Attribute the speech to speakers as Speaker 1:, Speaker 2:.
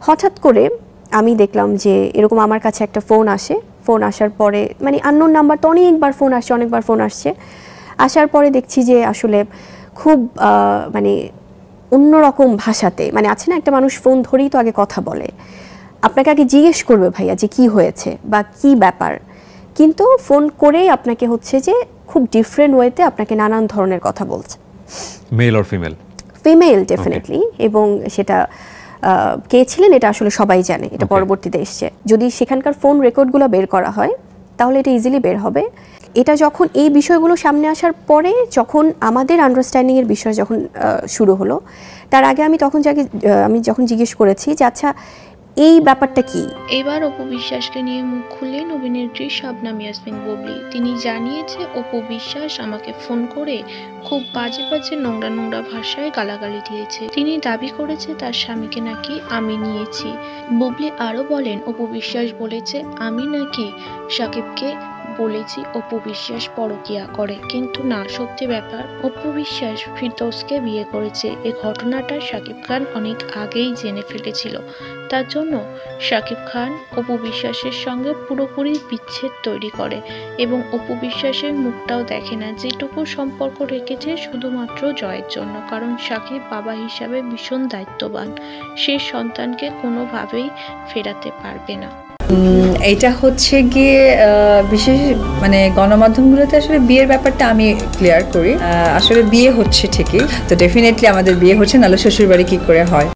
Speaker 1: হঠাৎ করে আমি দেখলাম যে এরকম আমার কাছে একটা ফোন আসে। ফোন আসার পরে মানে আননোন নাম্বার তো অনেকবার ফোন আসছে, অনেকবার ফোন আসছে। আসার পরে দেখছি যে আসলে খুব মানে অন্যরকম ভাষাতে, মানে আছে না একটা মানুষ ফোন ধরেই তো আগে কথা বলে, আপনাকে আগে জিজ্ঞেস করবে ভাইয়া যে কি হয়েছে বা কি ব্যাপার, কিন্তু ফোন করেই আপনাকে হচ্ছে যে খুব ডিফারেন্ট ওয়েতে আপনাকে নানান ধরনের কথা বলছে।
Speaker 2: Male or female?
Speaker 1: Female definitely. এবং সেটা কে ছিলেন এটা আসলে সবাই জানে, এটা পরবর্তীতে এসছে। যদি সেখানকার ফোন রেকর্ডগুলো বের করা হয় তাহলে এটা ইজিলি বের হবে। এটা যখন এই বিষয়গুলো সামনে আসার পরে, যখন আমাদের আন্ডারস্ট্যান্ডিংয়ের বিষয় যখন শুরু হলো, তার আগে আমি যখন জিজ্ঞেস করেছি যে আচ্ছা এই ব্যাপারটা কি।
Speaker 3: এবার অপু বিশ্বাসকে নিয়ে মুখ খুললেন অভিনেত্রী শবনম ইয়াসমিন বুবলি। তিনি জানিয়েছে অপু বিশ্বাস আমাকে ফোন করে খুব বাজে বাজে নোংরা নোংরা ভাষায় গালাগালি দিয়েছে। তিনি দাবি করেছে তার স্বামীকে নাকি আমি নিয়েছি। বুবলি আরও বলেন অপু বিশ্বাস বলেছে আমি নাকি সাকিবকে বলেছি অপু বিশ্বাস পরকীয়া করে, কিন্তু না, সত্যি ব্যাপার অপু বিশ্বাস ফিরদৌসকে বিয়ে করেছে। এই ঘটনাটা শাকিব খান অনেক আগেই জেনে ফেলেছিল। তার জন্য শাকিব খান অপু বিশ্বাসের সঙ্গে পুরোপুরি বিচ্ছেদ তৈরি করে এবং অপু বিশ্বাসের মুখটাও দেখে না। যেটুকু সম্পর্ক রেখেছে শুধুমাত্র জয়ের জন্য, কারণ শাকিব বাবা হিসাবে ভীষণ দায়িত্ববান, সে সন্তানকে কোনোভাবেই ফেরাতে পারবে না।
Speaker 4: এটা হচ্ছে গিয়ে বিশেষ মানে গণমাধ্যমগুলোতে আসলে বিয়ের ব্যাপারটা আমি ক্লিয়ার করি। আসলে বিয়ে হচ্ছে ঠিকই, তো ডেফিনেটলি আমাদের বিয়ে হচ্ছে, নাহলে শ্বশুরবাড়ি কি করে হয়।